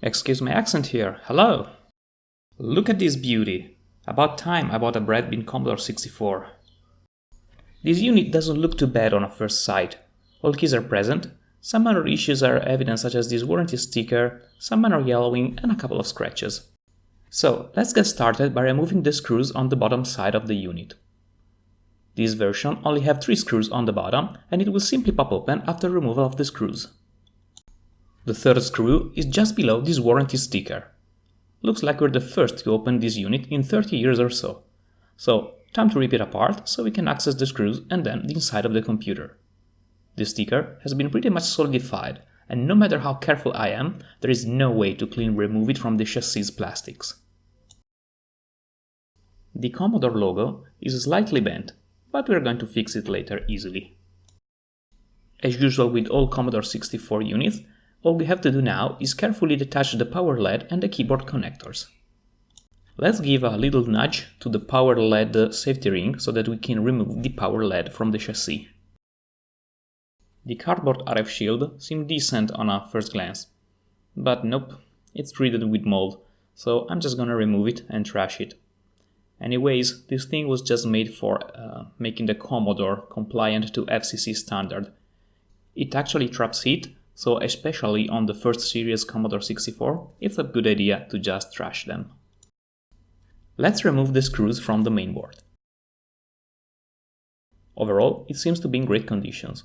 Excuse my accent here, hello! Look at this beauty! About time I bought a breadbin Commodore 64. This unit doesn't look too bad on a first sight. All keys are present, some minor issues are evident such as this warranty sticker, some minor yellowing and a couple of scratches. So let's get started by removing the screws on the bottom side of the unit. This version only have 3 screws on the bottom and it will simply pop open after removal of the screws. The third screw is just below this warranty sticker. Looks like we're the first to open this unit in 30 years or so. So, time to rip it apart so we can access the screws and then the inside of the computer. The sticker has been pretty much solidified, and no matter how careful I am, there is no way to clean remove it from the chassis plastics. The Commodore logo is slightly bent, but we're going to fix it later easily. As usual with all Commodore 64 units, all we have to do now is carefully detach the power LED and the keyboard connectors. Let's give a little nudge to the power LED safety ring so that we can remove the power LED from the chassis. The cardboard RF shield seemed decent on a first glance, but nope, it's treated with mold, so I'm just gonna remove it and trash it. Anyways, this thing was just made for making the Commodore compliant to FCC standard. It actually traps heat, so especially on the first series Commodore 64, it's a good idea to just trash them. Let's remove the screws from the mainboard. Overall, it seems to be in great conditions.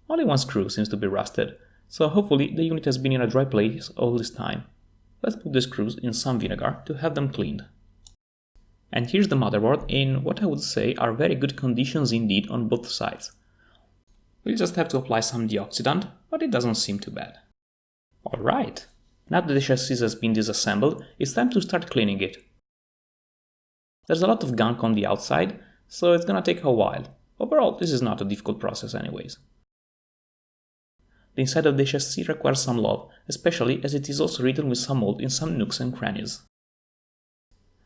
Only one screw seems to be rusted, so hopefully the unit has been in a dry place all this time. Let's put the screws in some vinegar to have them cleaned. And here's the motherboard in what I would say are very good conditions indeed on both sides. We'll just have to apply some deoxidant, but it doesn't seem too bad. Alright, now that the chassis has been disassembled, it's time to start cleaning it. There's a lot of gunk on the outside, so it's gonna take a while. Overall, this is not a difficult process anyways. The inside of the chassis requires some love, especially as it is also ridden with some mold in some nooks and crannies.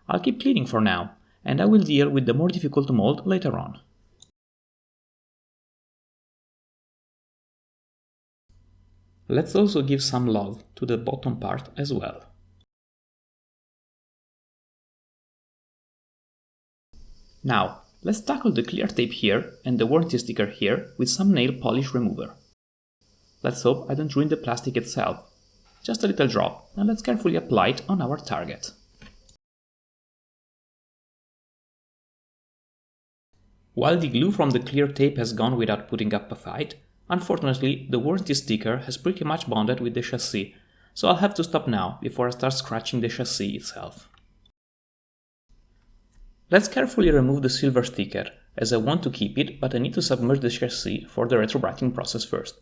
I'll keep cleaning for now, and I will deal with the more difficult mold later on. Let's also give some love to the bottom part as well. Now, let's tackle the clear tape here and the warranty sticker here with some nail polish remover. Let's hope I don't ruin the plastic itself. Just a little drop, and let's carefully apply it on our target. While the glue from the clear tape has gone without putting up a fight, unfortunately the warranty sticker has pretty much bonded with the chassis, so I'll have to stop now before I start scratching the chassis itself. Let's carefully remove the silver sticker, as I want to keep it, but I need to submerge the chassis for the retrobrighting process first.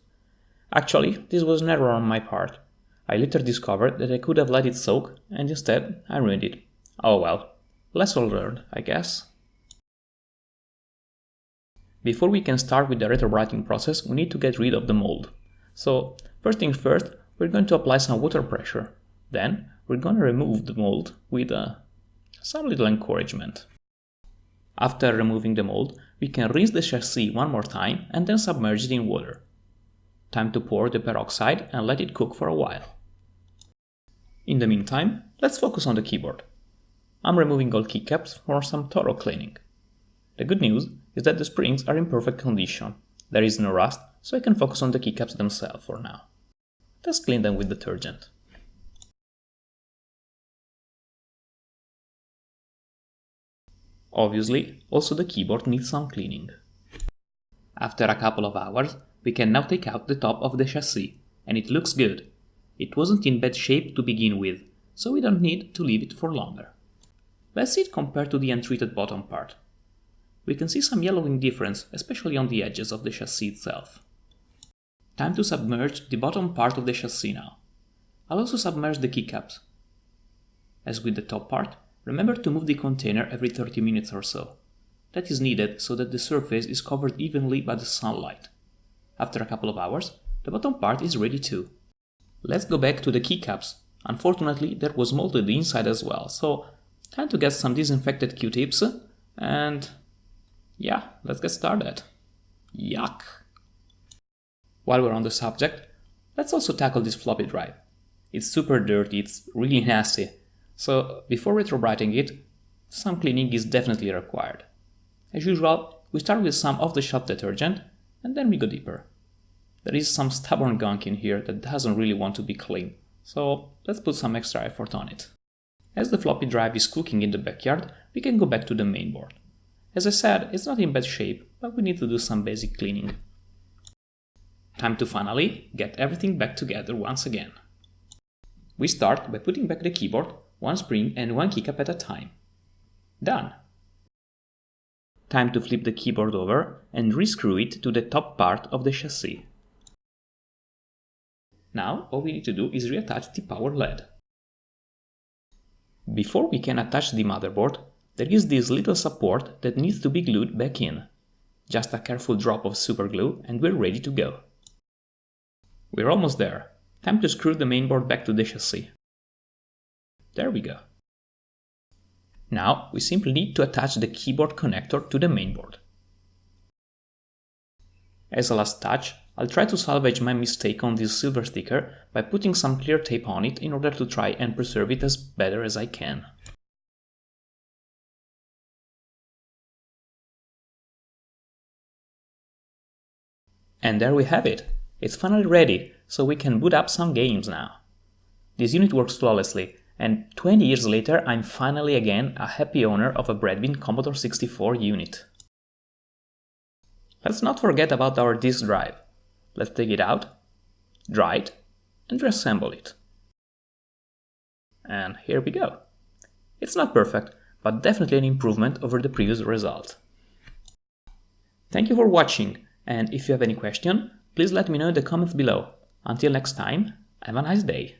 Actually, this was an error on my part. I later discovered that I could have let it soak, and instead I ruined it. Oh well, lesson learned, I guess. Before we can start with the retrobrighting process, we need to get rid of the mold. So, first things first, we're going to apply some water pressure. Then, we're going to remove the mold with some little encouragement. After removing the mold, we can rinse the chassis one more time and then submerge it in water. Time to pour the peroxide and let it cook for a while. In the meantime, let's focus on the keyboard. I'm removing all keycaps for some thorough cleaning. The good news is that the springs are in perfect condition. There is no rust, so I can focus on the keycaps themselves for now. Let's clean them with detergent. Obviously, also the keyboard needs some cleaning. After a couple of hours, we can now take out the top of the chassis, and it looks good. It wasn't in bad shape to begin with, so we don't need to leave it for longer. Let's see it compared to the untreated bottom part. We can see some yellowing difference, especially on the edges of the chassis itself. Time to submerge the bottom part of the chassis now. I'll also submerge the keycaps. As with the top part, remember to move the container every 30 minutes or so. That is needed so that the surface is covered evenly by the sunlight. After a couple of hours, the bottom part is ready too. Let's go back to the keycaps. Unfortunately, there was mold on the inside as well, so time to get some disinfected Q-tips and yeah, let's get started. Yuck! While we're on the subject, let's also tackle this floppy drive. It's super dirty, it's really nasty. So before retrobrighting it, some cleaning is definitely required. As usual, we start with some off-the-shelf detergent and then we go deeper. There is some stubborn gunk in here that doesn't really want to be clean, so let's put some extra effort on it. As the floppy drive is cooking in the backyard, we can go back to the mainboard. As I said, it's not in bad shape, but we need to do some basic cleaning. Time to finally get everything back together once again. We start by putting back the keyboard, one spring and one keycap at a time. Done! Time to flip the keyboard over and rescrew it to the top part of the chassis. Now all we need to do is reattach the power LED. Before we can attach the motherboard, there is this little support that needs to be glued back in. Just a careful drop of super glue and we're ready to go. We're almost there. Time to screw the mainboard back to the chassis. There we go. Now we simply need to attach the keyboard connector to the mainboard. As a last touch, I'll try to salvage my mistake on this silver sticker by putting some clear tape on it in order to try and preserve it as better as I can. And there we have it. It's finally ready, so we can boot up some games now. This unit works flawlessly, and 20 years later I'm finally again a happy owner of a breadbin Commodore 64 unit. Let's not forget about our disk drive. Let's take it out, dry it, and reassemble it. And here we go. It's not perfect, but definitely an improvement over the previous result. Thank you for watching, and if you have any question, please let me know in the comments below. Until next time, have a nice day.